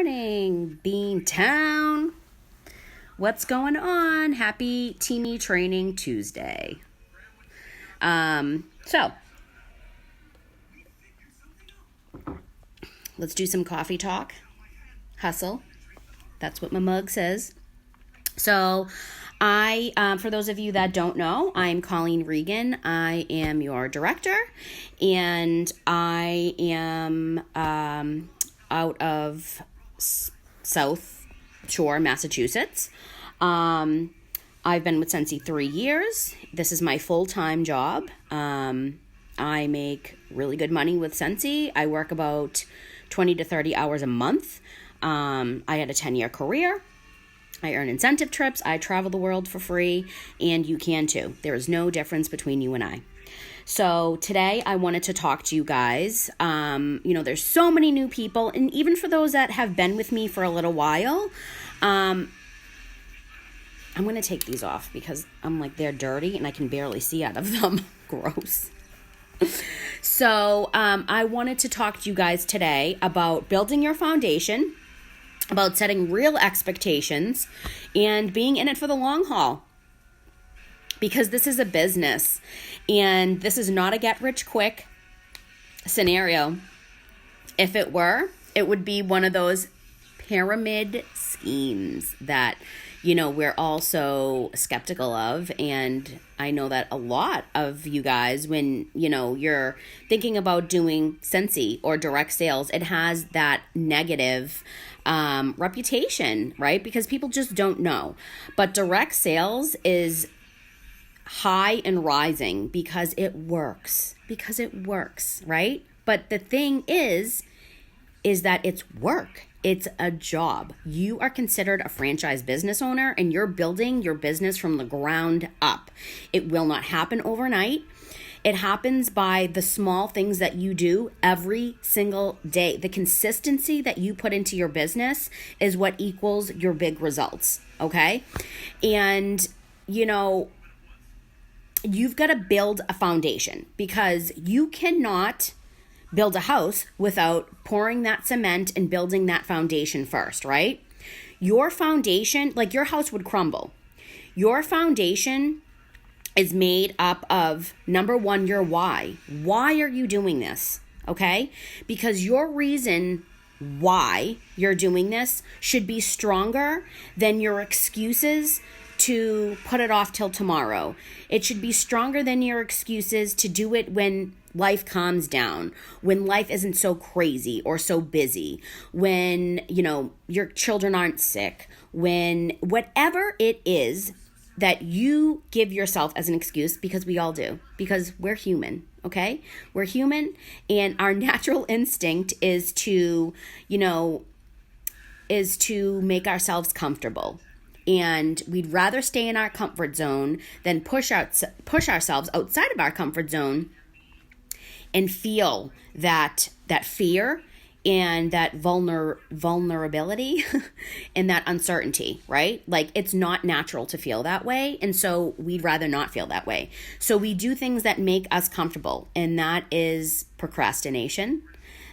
morning, Beantown. What's going on? Happy Teamy Training Tuesday. So, let's do some coffee talk. Hustle. That's what my mug says. So, for those of you that don't know, I'm Colleen Regan. I am your director, and I am out of South Shore, Massachusetts. I've been with Scentsy 3 years. This is my full-time job. I make really good money with Scentsy. I work about 20 to 30 hours a month. I had a 10-year career. I earn incentive trips. I travel the world for free, and you can too. There is no difference between you and I. So today I wanted to talk to you guys. There's so many new people, and even for those that have been with me for a little while, I'm going to take these off because they're dirty and I can barely see out of them. Gross. So I wanted to talk to you guys today about building your foundation, about setting real expectations, and being in it for the long haul. Because this is a business, and this is not a get-rich-quick scenario. If it were, it would be one of those pyramid schemes that, we're all so skeptical of. And I know that a lot of you guys, when, you're thinking about doing Scentsy or direct sales, it has that negative reputation, right? Because people just don't know. But direct sales is high and rising because it works, right? But the thing is that it's work. It's a job. You are considered a franchise business owner, and you're building your business from the ground up. It will not happen overnight. It happens by the small things that you do every single day. The consistency that you put into your business is what equals your big results, okay? And, you've got to build a foundation, because you cannot build a house without pouring that cement and building that foundation first, right? Your foundation, your house would crumble. Your foundation is made up of, number one, your why. Why are you doing this? Okay? Because your reason why you're doing this should be stronger than your excuses to put it off till tomorrow. It should be stronger than your excuses to do it when life calms down, when life isn't so crazy or so busy, when, your children aren't sick, when whatever it is that you give yourself as an excuse, because we all do, because we're human, okay? We're human, and our natural instinct is to make ourselves comfortable. And we'd rather stay in our comfort zone than push ourselves outside of our comfort zone and feel that fear and that vulnerability and that uncertainty, right? It's not natural to feel that way. And so we'd rather not feel that way. So we do things that make us comfortable. And that is procrastination.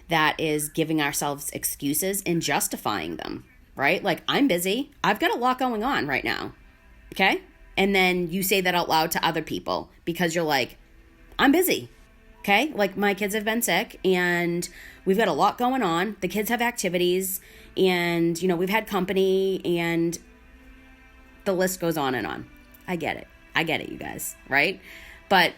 That is giving ourselves excuses and justifying them, right? I'm busy. I've got a lot going on right now. Okay? And then you say that out loud to other people because you're like, I'm busy. Okay? My kids have been sick and we've got a lot going on. The kids have activities and, we've had company and the list goes on and on. I get it, you guys, right? But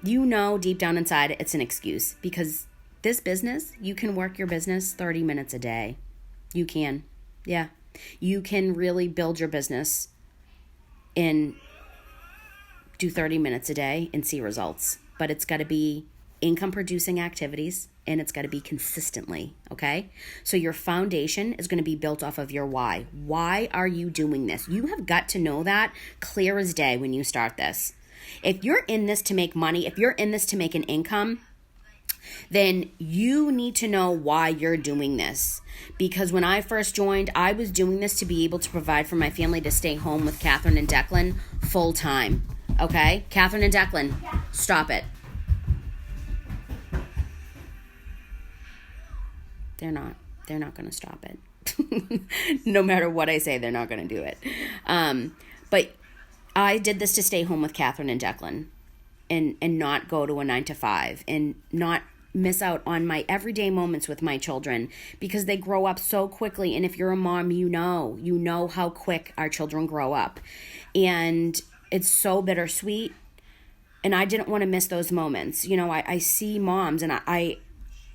deep down inside, it's an excuse, because this business, you can work your business 30 minutes a day. You can. Yeah. You can really build your business and do 30 minutes a day and see results. But it's got to be income producing activities, and it's got to be consistently, okay? So your foundation is going to be built off of your why. Why are you doing this? You have got to know that clear as day when you start this. If you're in this to make money, if you're in this to make an income, then you need to know why you're doing this. Because when I first joined, I was doing this to be able to provide for my family, to stay home with Catherine and Declan full time. Okay? Catherine and Declan, stop it. They're not going to stop it. No matter what I say, they're not going to do it. But I did this to stay home with Catherine and Declan and not go to a 9 to 5 and not miss out on my everyday moments with my children because they grow up so quickly. And if you're a mom, you know how quick our children grow up. And it's so bittersweet. And I didn't want to miss those moments. You know, I see moms and I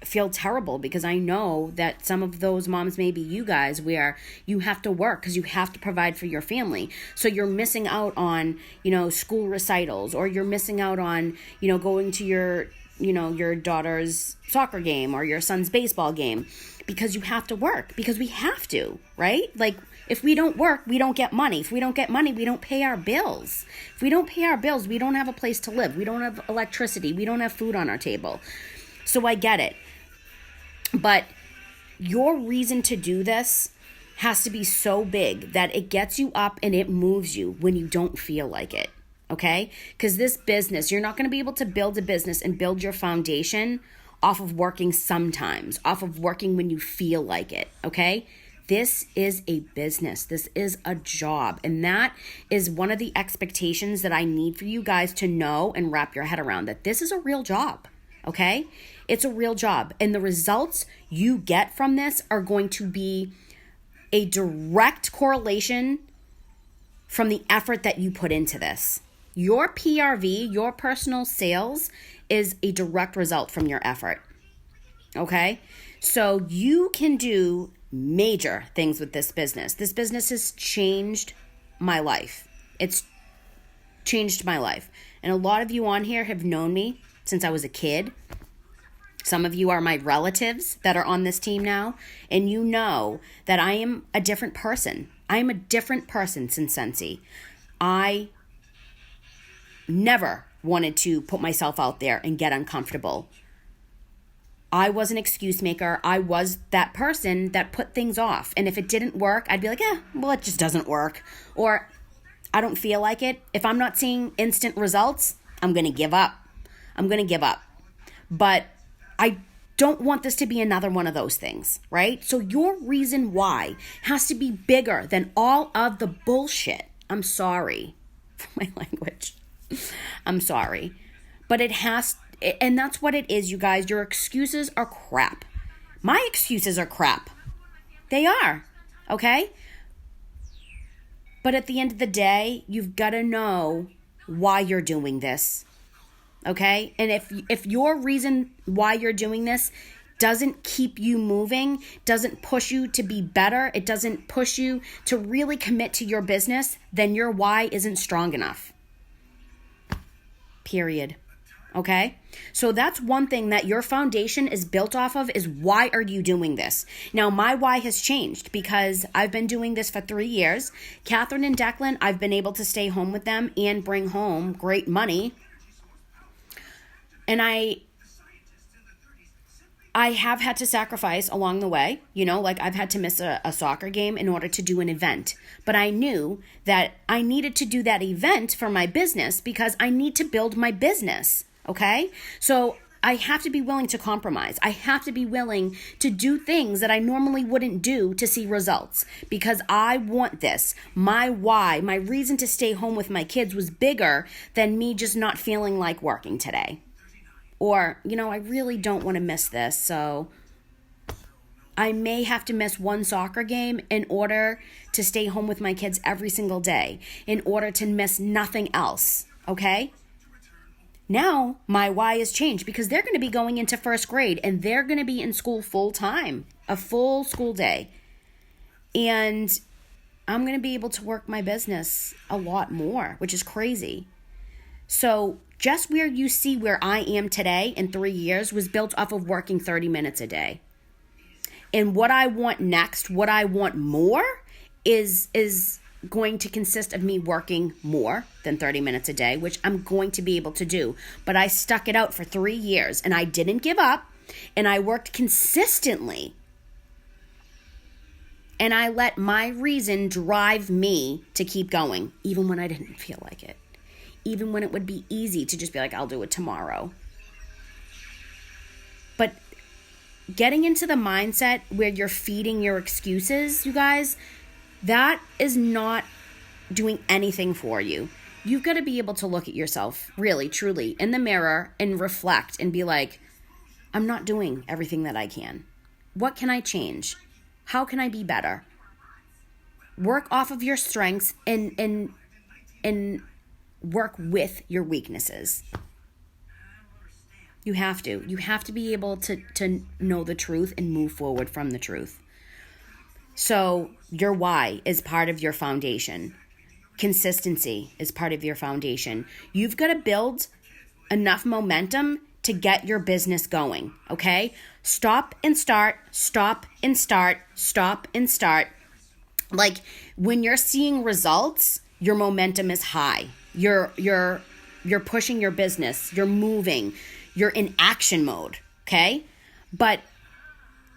feel terrible because I know that some of those moms may be you guys where you have to work because you have to provide for your family. So you're missing out on, school recitals, or you're missing out on, going to your daughter's soccer game or your son's baseball game because you have to work, because we have to, right? Like, if we don't work, we don't get money. If we don't get money, we don't pay our bills. If we don't pay our bills, we don't have a place to live. We don't have electricity. We don't have food on our table. So I get it. But your reason to do this has to be so big that it gets you up and it moves you when you don't feel like it, okay? Because this business, you're not going to be able to build a business and build your foundation off of working sometimes, off of working when you feel like it, okay? This is a business. This is a job. And that is one of the expectations that I need for you guys to know and wrap your head around, that this is a real job, okay? It's a real job. And the results you get from this are going to be a direct correlation from the effort that you put into this. Your PRV, your personal sales, is a direct result from your effort, okay? So you can do major things with this business. This business has changed my life. It's changed my life. And a lot of you on here have known me since I was a kid. Some of you are my relatives that are on this team now, and you know that I am a different person. I am a different person since Scentsy. I never wanted to put myself out there and get uncomfortable. I was an excuse maker. I was that person that put things off. And if it didn't work, I'd be like, well, it just doesn't work. Or I don't feel like it. If I'm not seeing instant results, I'm going to give up. But I don't want this to be another one of those things, right? So your reason why has to be bigger than all of the bullshit. I'm sorry for my language. I'm sorry. But it has, and that's what it is, you guys. Your excuses are crap. My excuses are crap. They are, okay? But at the end of the day, you've got to know why you're doing this. Okay? And if your reason why you're doing this doesn't keep you moving, doesn't push you to be better, it doesn't push you to really commit to your business, then your why isn't strong enough. Period. Okay? So that's one thing that your foundation is built off of, is why are you doing this? Now, my why has changed because I've been doing this for 3 years. Catherine and Declan, I've been able to stay home with them and bring home great money. And I have had to sacrifice along the way, like I've had to miss a soccer game in order to do an event. But I knew that I needed to do that event for my business because I need to build my business, okay? So I have to be willing to compromise. I have to be willing to do things that I normally wouldn't do to see results because I want this. My why, my reason to stay home with my kids was bigger than me just not feeling like working today. Or, I really don't want to miss this, so I may have to miss one soccer game in order to stay home with my kids every single day, in order to miss nothing else, okay? Now, my why has changed because they're going to be going into first grade and they're going to be in school full time, a full school day. And I'm going to be able to work my business a lot more, which is crazy. So just where you see where I am today in 3 years was built off of working 30 minutes a day. And what I want next, what I want more is going to consist of me working more than 30 minutes a day, which I'm going to be able to do. But I stuck it out for 3 years and I didn't give up and I worked consistently. And I let my reason drive me to keep going, even when I didn't feel like it. Even when it would be easy to just be like, I'll do it tomorrow. But getting into the mindset where you're feeding your excuses, you guys, that is not doing anything for you. You've got to be able to look at yourself really, truly in the mirror and reflect and be like, I'm not doing everything that I can. What can I change? How can I be better? Work off of your strengths and work with your weaknesses. You have to. You have to be able to know the truth and move forward from the truth. So your why is part of your foundation. Consistency is part of your foundation. You've got to build enough momentum to get your business going, okay? Stop and start, stop and start, stop and start. Like when you're seeing results, your momentum is high. You're pushing your business, you're moving, you're in action mode, okay? But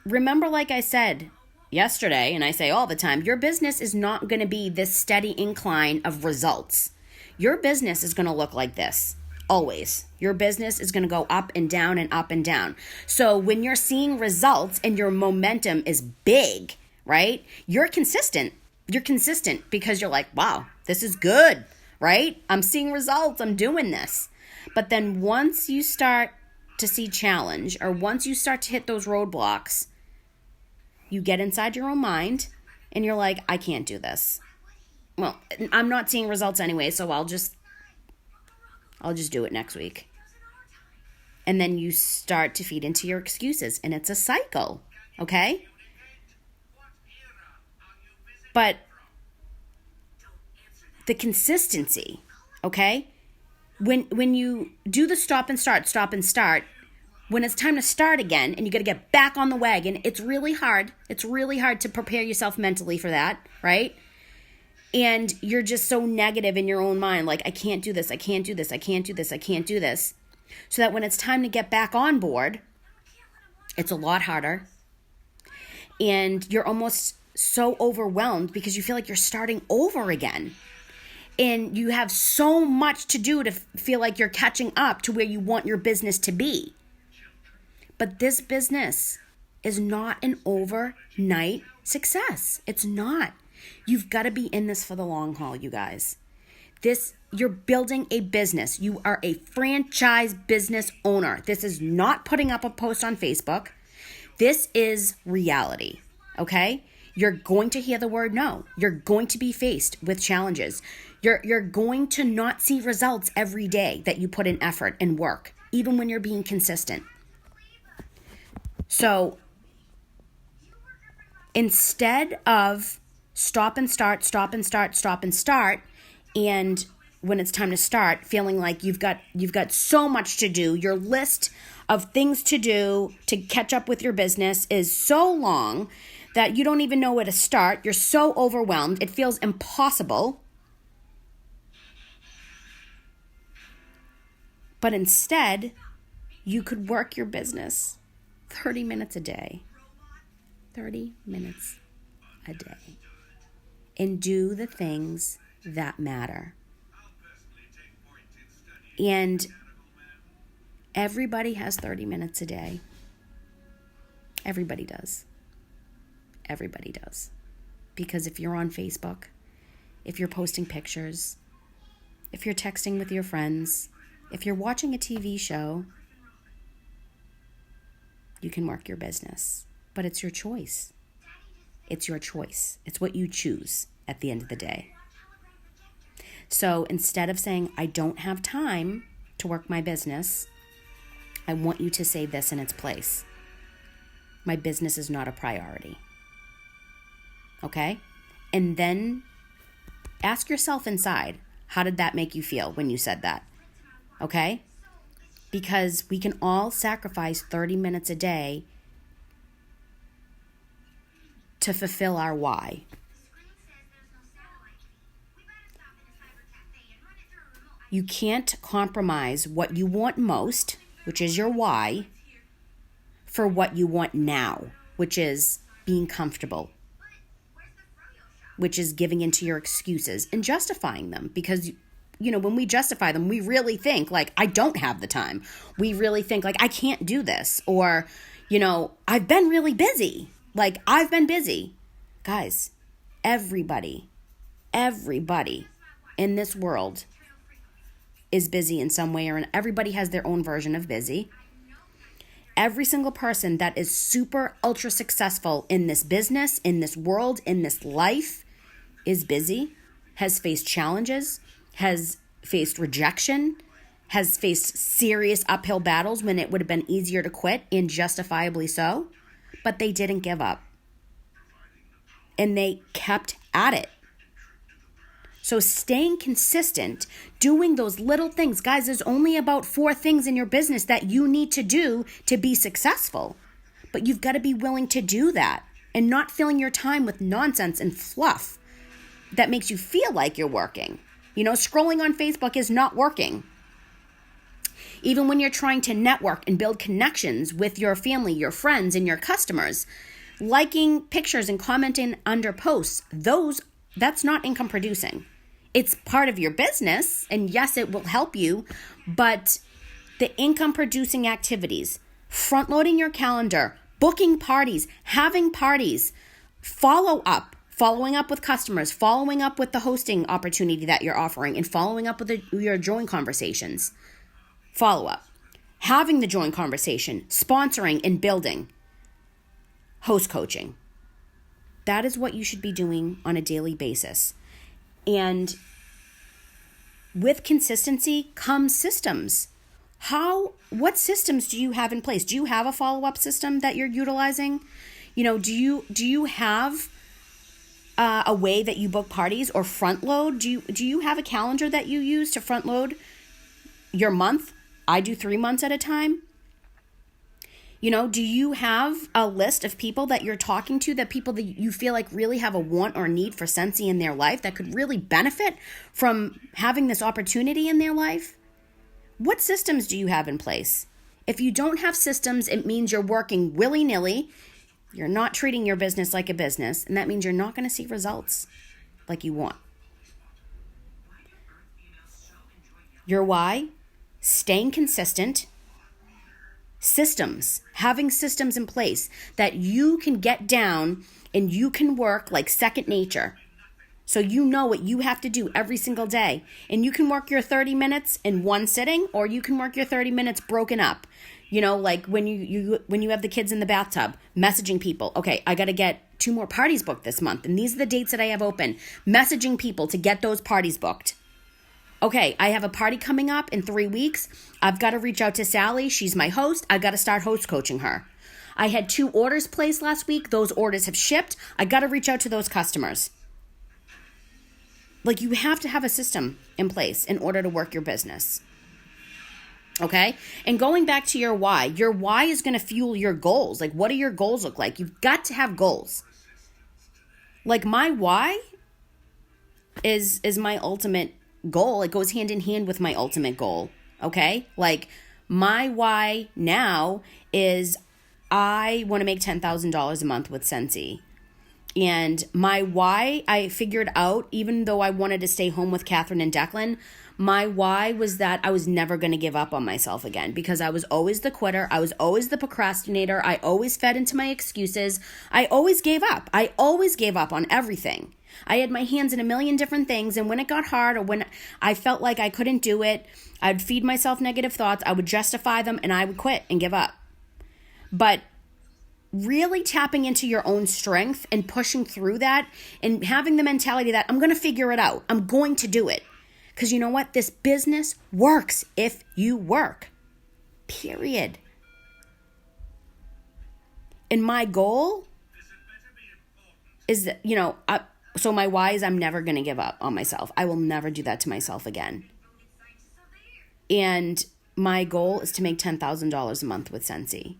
remember, like I said yesterday, and I say all the time, your business is not going to be this steady incline of results. Your business is going to look like this, always. Your business is going to go up and down and up and down. So when you're seeing results and your momentum is big, right? You're consistent. You're consistent because you're like, wow, this is good, right? I'm seeing results. I'm doing this. But then once you start to see challenge, or once you start to hit those roadblocks, you get inside your own mind and you're like, I can't do this. Well, I'm not seeing results anyway, so I'll just do it next week. And then you start to feed into your excuses, and it's a cycle, okay? But the consistency, okay? When you do the stop and start, when it's time to start again and you got to get back on the wagon, it's really hard. It's really hard to prepare yourself mentally for that, right? And you're just so negative in your own mind, like, I can't do this, I can't do this, I can't do this, I can't do this. So that when it's time to get back on board, it's a lot harder. And you're almost so overwhelmed because you feel like you're starting over again. And you have so much to do to feel like you're catching up to where you want your business to be. But this business is not an overnight success. It's not. You've got to be in this for the long haul, you guys. You're building a business. You are a franchise business owner. This is not putting up a post on Facebook. This is reality, okay? You're going to hear the word no. You're going to be faced with challenges. You're going to not see results every day that you put in effort and work, even when you're being consistent. So instead of stop and start, and when it's time to start, feeling like you've got so much to do, your list of things to do to catch up with your business is so long that you don't even know where to start. You're so overwhelmed. It feels impossible. But instead, you could work your business 30 minutes a day. 30 minutes a day. And do the things that matter. And everybody has 30 minutes a day. Everybody does. Everybody does. Because if you're on Facebook, if you're posting pictures, if you're texting with your friends, if you're watching a TV show, you can work your business. But it's your choice. It's your choice. It's what you choose at the end of the day. So instead of saying, I don't have time to work my business, I want you to say this in its place. My business is not a priority. Okay? And then ask yourself inside, how did that make you feel when you said that? Okay? Because we can all sacrifice 30 minutes a day to fulfill our why. You can't compromise what you want most, which is your why, for what you want now, which is being comfortable, which is giving into your excuses and justifying them. Because, you know, when we justify them, we really think like, I don't have the time. We really think like, I can't do this. Or, I've been really busy. Like, I've been busy. Guys, everybody in this world is busy in some way, or everybody has their own version of busy. Every single person that is super ultra successful in this business, in this world, in this life is busy, has faced challenges, has faced rejection, has faced serious uphill battles when it would have been easier to quit, and justifiably so, but they didn't give up. And they kept at it. So staying consistent, doing those little things. Guys, there's only about 4 things in your business that you need to do to be successful. But you've got to be willing to do that and not filling your time with nonsense and fluff that makes you feel like you're working. Scrolling on Facebook is not working. Even when you're trying to network and build connections with your family, your friends, and your customers, liking pictures and commenting under posts, that's not income producing. It's part of your business, and yes, it will help you, but the income producing activities, front loading your calendar, booking parties, having parties, following up with customers, following up with the hosting opportunity that you're offering, and following up with your join conversations. Follow up, having the join conversation, sponsoring and building, host coaching. That is what you should be doing on a daily basis. And with consistency comes systems. What systems do you have in place? Do you have a follow-up system that you're utilizing? Do you have a way that you book parties or front load? Do you have a calendar that you use to front load your month? I do 3 months at a time. Do you have a list of people that you're talking to, that people that you feel like really have a want or need for Scentsy in their life, that could really benefit from having this opportunity in their life? What systems do you have in place? If you don't have systems, it means you're working willy-nilly. You're not treating your business like a business, and that means you're not going to see results like you want. Your why? Staying consistent. Systems, having systems in place that you can get down and you can work like second nature. So you know what you have to do every single day. And you can work your 30 minutes in one sitting, or you can work your 30 minutes broken up. Like when you have the kids in the bathtub, messaging people, okay, I got to get 2 more parties booked this month, and these are the dates that I have open. Messaging people to get those parties booked. Okay, I have a party coming up in 3 weeks. I've got to reach out to Sally. She's my host. I've got to start host coaching her. I had 2 orders placed last week. Those orders have shipped. I got to reach out to those customers. Like, you have to have a system in place in order to work your business. Okay? And going back to your why is going to fuel your goals. Like, what do your goals look like? You've got to have goals. Like, my why is my ultimate goal. It goes hand in hand with my ultimate goal. Okay? Like, my why now is I want to make $10,000 a month with Scentsy. And my why, I figured out, even though I wanted to stay home with Catherine and Declan, my why was that I was never going to give up on myself again, because I was always the quitter. I was always the procrastinator. I always fed into my excuses. I always gave up. I always gave up on everything. I had my hands in a million different things, and when it got hard, or when I felt like I couldn't do it, I'd feed myself negative thoughts, I would justify them, and I would quit and give up. But really tapping into your own strength and pushing through that and having the mentality that I'm going to figure it out. I'm going to do it. Because you know what? This business works if you work. Period. And my goal is that, so my why is I'm never going to give up on myself. I will never do that to myself again. And my goal is to make $10,000 a month with Scentsy.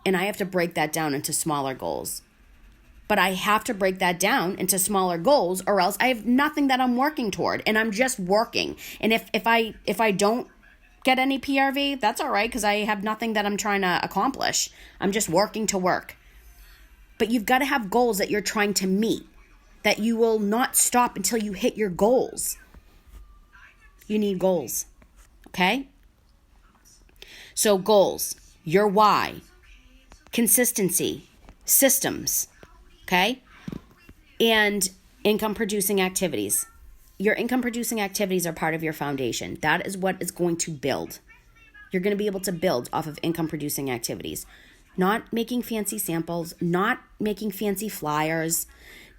And I have to break that down into smaller goals. But I have to break that down into smaller goals, or else I have nothing that I'm working toward, and I'm just working. And if I don't get any PRV, that's all right, because I have nothing that I'm trying to accomplish. I'm just working to work. But you've got to have goals that you're trying to meet, that you will not stop until you hit your goals. You need goals, okay? So goals. your why, consistency, systems, okay? And income producing activities. Your income producing activities are part of your foundation. That is what is going to build. You're going to be able to build off of income producing activities. Not making fancy samples, not making fancy flyers,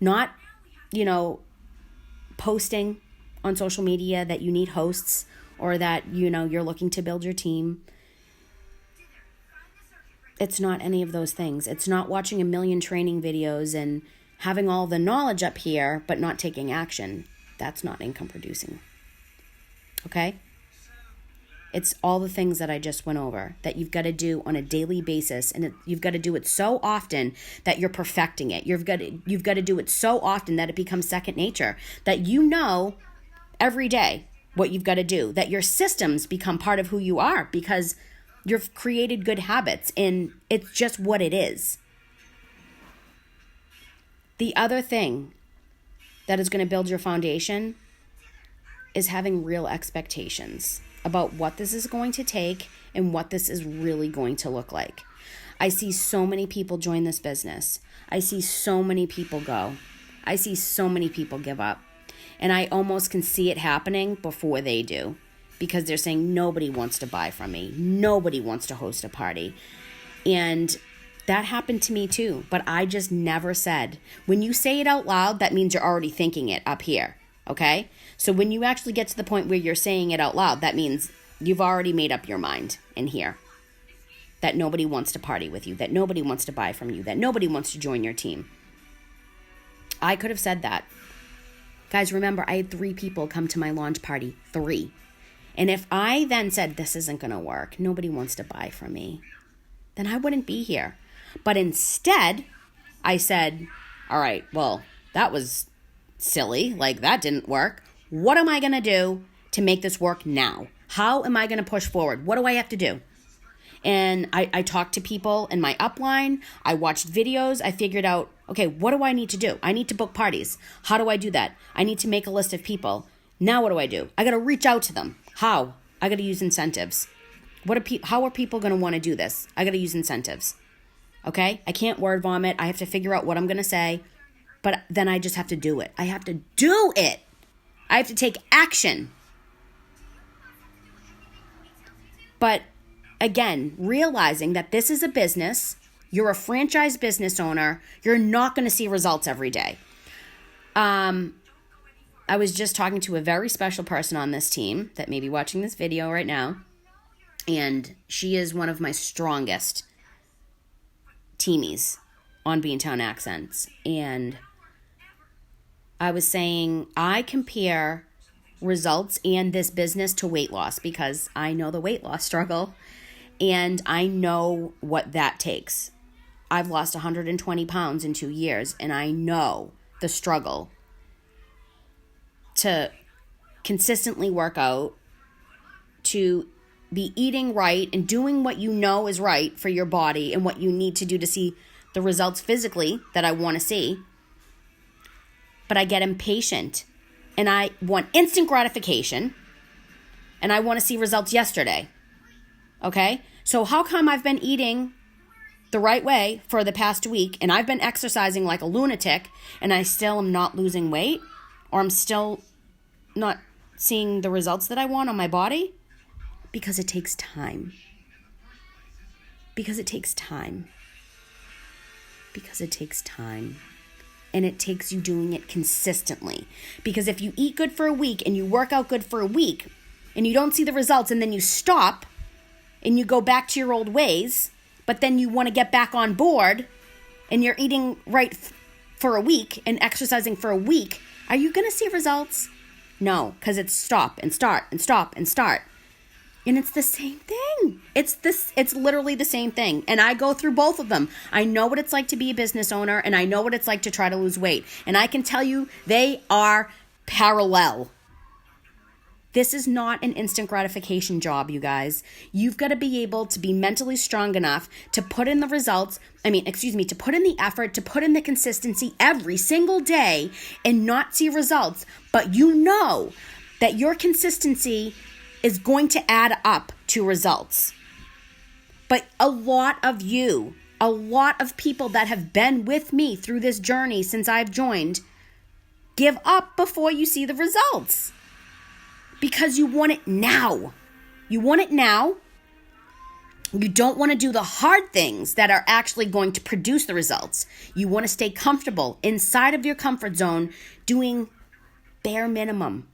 not, posting on social media that you need hosts or that, you're looking to build your team. It's not any of those things. It's not watching a million training videos and having all the knowledge up here, but not taking action. That's not income producing. Okay? It's all the things that I just went over that you've got to do on a daily basis, and you've got to do it so often that you're perfecting it. You've got to do it so often that it becomes second nature, that you know every day what you've got to do, that your systems become part of who you are because you've created good habits, and it's just what it is. The other thing that is going to build your foundation is having real expectations about what this is going to take and what this is really going to look like. I see so many people join this business. I see so many people go. I see so many people give up. And I almost can see it happening before they do, because they're saying nobody wants to buy from me. Nobody wants to host a party. And that happened to me too, but I just never said. When you say it out loud, that means you're already thinking it up here, okay? So when you actually get to the point where you're saying it out loud, that means you've already made up your mind in here that nobody wants to party with you, that nobody wants to buy from you, that nobody wants to join your team. I could have said that. Guys, remember, I had 3 people come to my launch party, 3. And if I then said, this isn't going to work, nobody wants to buy from me, then I wouldn't be here. But instead, I said, all right, well, that was silly. Like, that didn't work. What am I going to do to make this work now? How am I going to push forward? What do I have to do? And I talked to people in my upline. I watched videos. I figured out, okay, what do I need to do? I need to book parties. How do I do that? I need to make a list of people. Now what do? I got to reach out to them. How? I got to use incentives. How are people going to want to do this? I got to use incentives. Okay? I can't word vomit. I have to figure out what I'm going to say. But then I just have to do it. I have to do it. I have to take action. But again, realizing that this is a business, you're a franchise business owner, you're not going to see results every day. I was just talking to a very special person on this team that may be watching this video right now, and she is one of my strongest teamies on Beantown Accents. And I was saying I compare results and this business to weight loss because I know the weight loss struggle and I know what that takes. I've lost 120 pounds in 2 years, and I know the struggle to consistently work out, to be eating right and doing what you know is right for your body and what you need to do to see the results physically that I want to see. But I get impatient and I want instant gratification and I want to see results yesterday. Okay? So how come I've been eating the right way for the past week and I've been exercising like a lunatic and I still am not losing weight, or I'm still not seeing the results that I want on my body? Because it takes time. Because it takes time. Because it takes time. And it takes you doing it consistently. Because if you eat good for a week and you work out good for a week and you don't see the results and then you stop and you go back to your old ways, but then you want to get back on board and you're eating right for a week and exercising for a week, are you going to see results? No, because it's stop and start and stop and start. And it's the same thing. It's literally the same thing. And I go through both of them. I know what it's like to be a business owner, and I know what it's like to try to lose weight. And I can tell you they are parallel. This is not an instant gratification job, you guys. You've got to be able to be mentally strong enough to put in the results, to put in the effort, to put in the consistency every single day and not see results. But you know that your consistency is going to add up to results. But a lot of people that have been with me through this journey since I've joined, give up before you see the results. Because you want it now. You want it now. You don't want to do the hard things that are actually going to produce the results. You want to stay comfortable inside of your comfort zone doing bare minimum.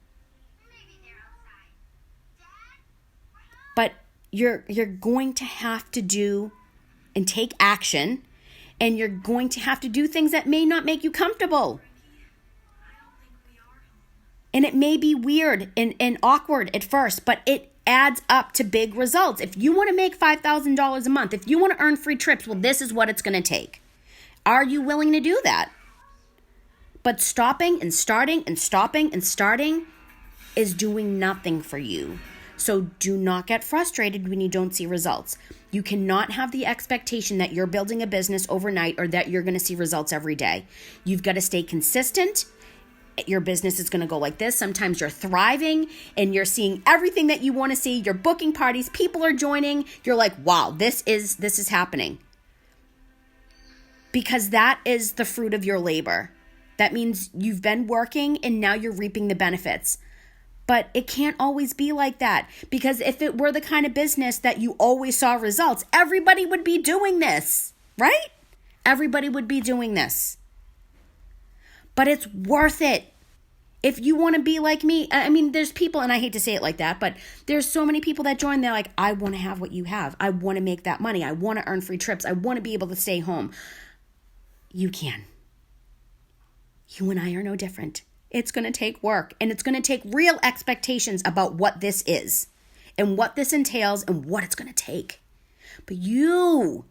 But you're going to have to do and take action, and you're going to have to do things that may not make you comfortable. And it may be weird and awkward at first, but it adds up to big results. If you want to make $5,000 a month, if you want to earn free trips, well, this is what it's going to take. Are you willing to do that? But stopping and starting and stopping and starting is doing nothing for you. So do not get frustrated when you don't see results. You cannot have the expectation that you're building a business overnight or that you're going to see results every day. You've got to stay consistent. Your business is going to go like this. Sometimes you're thriving and you're seeing everything that you want to see. You're booking parties. People are joining. You're like, wow, this is happening. Because that is the fruit of your labor. That means you've been working and now you're reaping the benefits. But it can't always be like that, because if it were the kind of business that you always saw results, everybody would be doing this, right? Everybody would be doing this. But it's worth it. If you want to be like me, I mean, there's people, and I hate to say it like that, but there's so many people that join, they're like, I want to have what you have. I want to make that money. I want to earn free trips. I want to be able to stay home. You can. You and I are no different. It's going to take work, and it's going to take real expectations about what this is and what this entails and what it's going to take. But you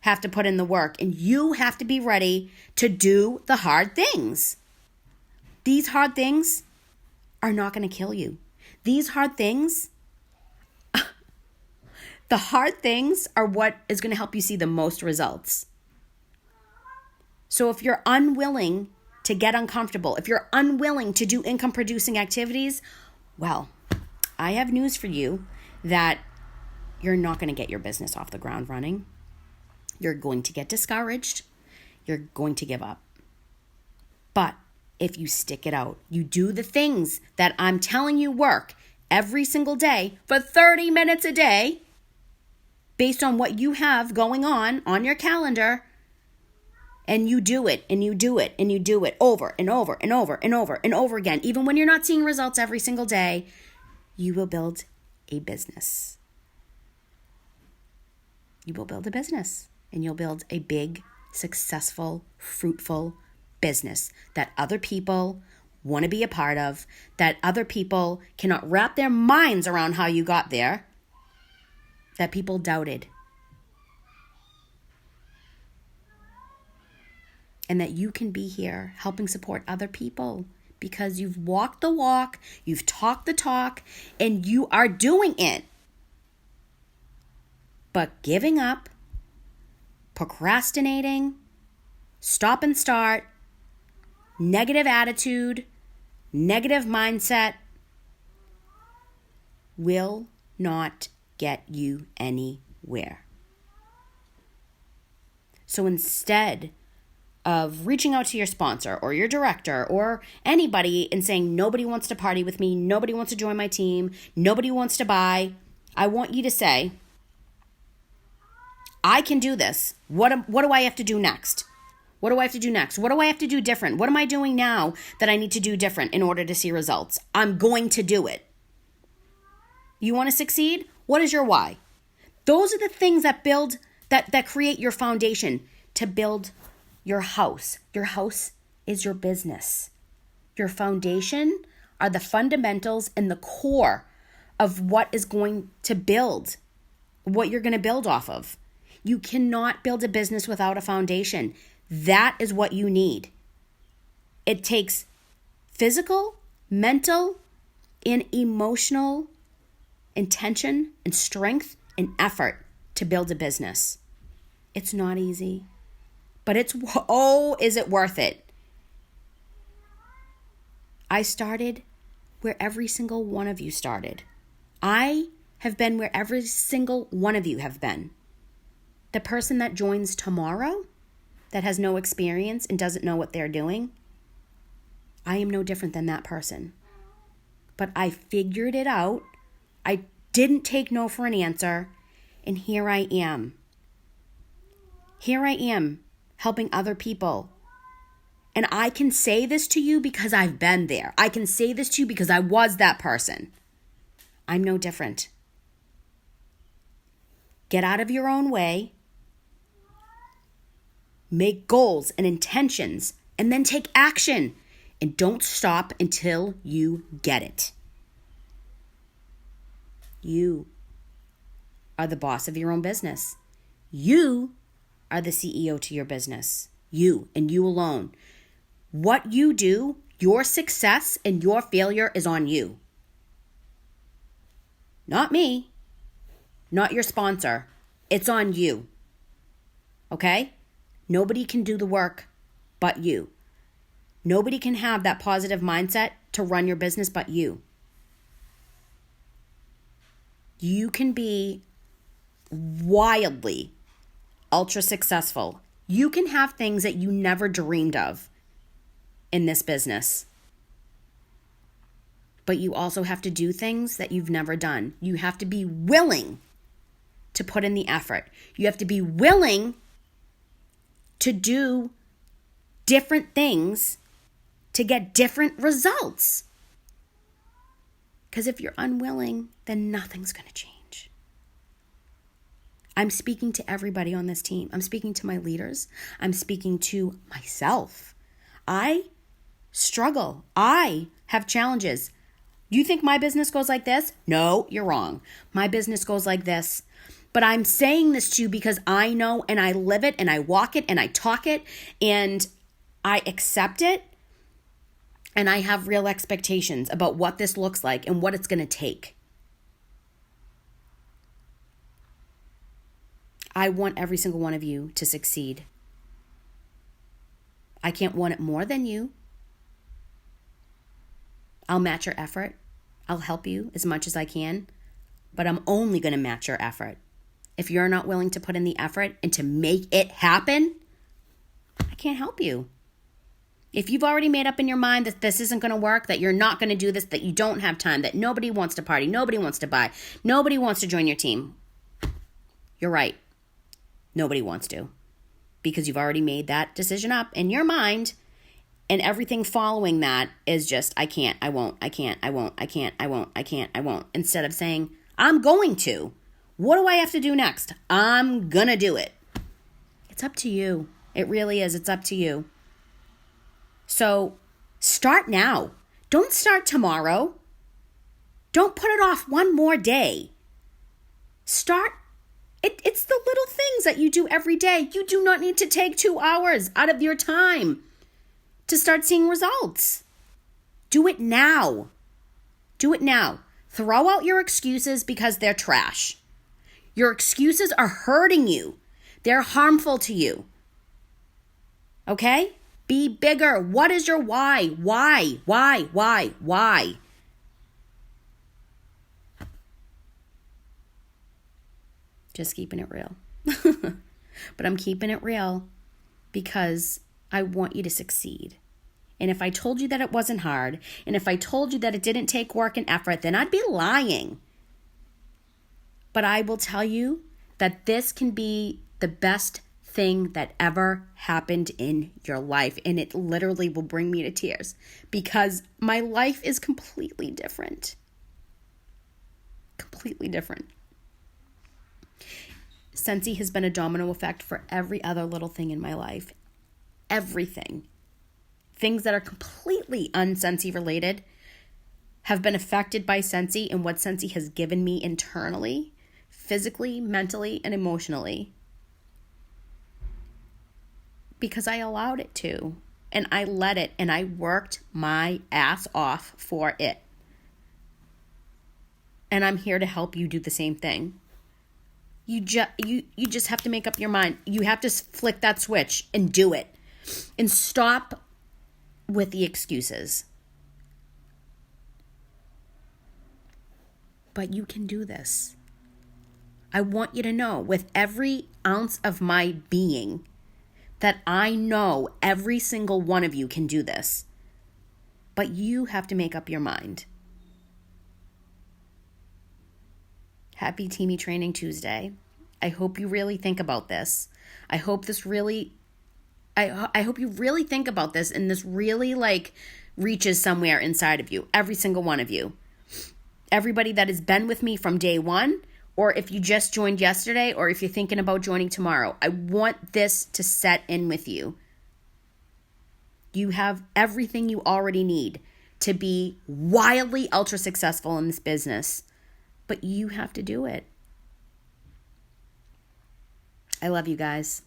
have to put in the work, and you have to be ready to do the hard things. These hard things are not going to kill you. These hard things, the hard things are what is going to help you see the most results. So if you're unwilling to get uncomfortable, if you're unwilling to do income producing activities, well, I have news for you that you're not going to get your business off the ground running. You're going to get discouraged. You're going to give up. But if you stick it out, you do the things that I'm telling you work every single day for 30 minutes a day, based on what you have going on your calendar, and you do it, and you do it, and you do it over and over and over and over and over again. Even when you're not seeing results every single day, you will build a business. You will build a business, and you'll build a big, successful, fruitful business that other people want to be a part of, that other people cannot wrap their minds around how you got there, that people doubted. And that you can be here helping support other people because you've walked the walk, you've talked the talk, and you are doing it. But giving up, procrastinating, stop and start, negative attitude, negative mindset will not get you anywhere. So instead of reaching out to your sponsor or your director or anybody and saying, nobody wants to party with me, nobody wants to join my team, nobody wants to buy, I want you to say, I can do this. What do I have to do next? What do I have to do next? What do I have to do different? What am I doing now that I need to do different in order to see results? I'm going to do it. You want to succeed? What is your why? Those are the things that build, that create your foundation to build your house. Your house is your business. Your foundation are the fundamentals and the core of what is going to build, what you're going to build off of. You cannot build a business without a foundation. That is what you need. It takes physical, mental, and emotional intention and strength and effort to build a business. It's not easy. But is it worth it? I started where every single one of you started. I have been where every single one of you have been. The person that joins tomorrow that has no experience and doesn't know what they're doing, I am no different than that person. But I figured it out. I didn't take no for an answer. And here I am. Here I am helping other people. And I can say this to you because I've been there. I can say this to you because I was that person. I'm no different. Get out of your own way. Make goals and intentions, and then take action. And don't stop until you get it. You are the boss of your own business. You are the CEO to your business. You and you alone. What you do, your success and your failure is on you. Not me. Not your sponsor. It's on you. Okay? Nobody can do the work but you. Nobody can have that positive mindset to run your business but you. You can be wildly ultra successful. You can have things that you never dreamed of in this business. But you also have to do things that you've never done. You have to be willing to put in the effort. You have to be willing to do different things to get different results. Because if you're unwilling, then nothing's going to change. I'm speaking to everybody on this team. I'm speaking to my leaders. I'm speaking to myself. I struggle. I have challenges. You think my business goes like this? No, you're wrong. My business goes like this. But I'm saying this to you because I know and I live it and I walk it and I talk it and I accept it. And I have real expectations about what this looks like and what it's going to take. I want every single one of you to succeed. I can't want it more than you. I'll match your effort. I'll help you as much as I can. But I'm only going to match your effort. If you're not willing to put in the effort and to make it happen, I can't help you. If you've already made up in your mind that this isn't going to work, that you're not going to do this, that you don't have time, that nobody wants to party, nobody wants to buy, nobody wants to join your team, you're right. Nobody wants to. Because you've already made that decision up in your mind, and everything following that is just, I can't, I won't, I can't, I won't, I can't, I won't, I can't, I won't. Instead of saying, I'm going to. What do I have to do next? I'm going to do it. It's up to you. It really is. It's up to you. So start now. Don't start tomorrow. Don't put it off one more day. Start. It's the little things that you do every day. You do not need to take 2 hours out of your time to start seeing results. Do it now. Do it now. Throw out your excuses because they're trash. Your excuses are hurting you. They're harmful to you. Okay? Be bigger. What is your why? Why? Just keeping it real. But I'm keeping it real because I want you to succeed. And if I told you that it wasn't hard, and if I told you that it didn't take work and effort, then I'd be lying. But I will tell you that this can be the best thing that ever happened in your life. And it literally will bring me to tears because my life is completely different. Completely different. Scentsy has been a domino effect for every other little thing in my life. Everything. Things that are completely un-Scentsy related have been affected by Scentsy and what Scentsy has given me internally, physically, mentally, and emotionally. Because I allowed it to. And I let it. And I worked my ass off for it. And I'm here to help you do the same thing. You just have to make up your mind. You have to flick that switch and do it. And stop with the excuses. But you can do this. I want you to know with every ounce of my being that I know every single one of you can do this. But you have to make up your mind. Happy Teamy Training Tuesday. I hope you really think about this. I hope you really think about this, and this really reaches somewhere inside of you, every single one of you. Everybody that has been with me from day one, or if you just joined yesterday, or if you're thinking about joining tomorrow, I want this to set in with you. You have everything you already need to be wildly ultra successful in this business, but you have to do it. I love you guys.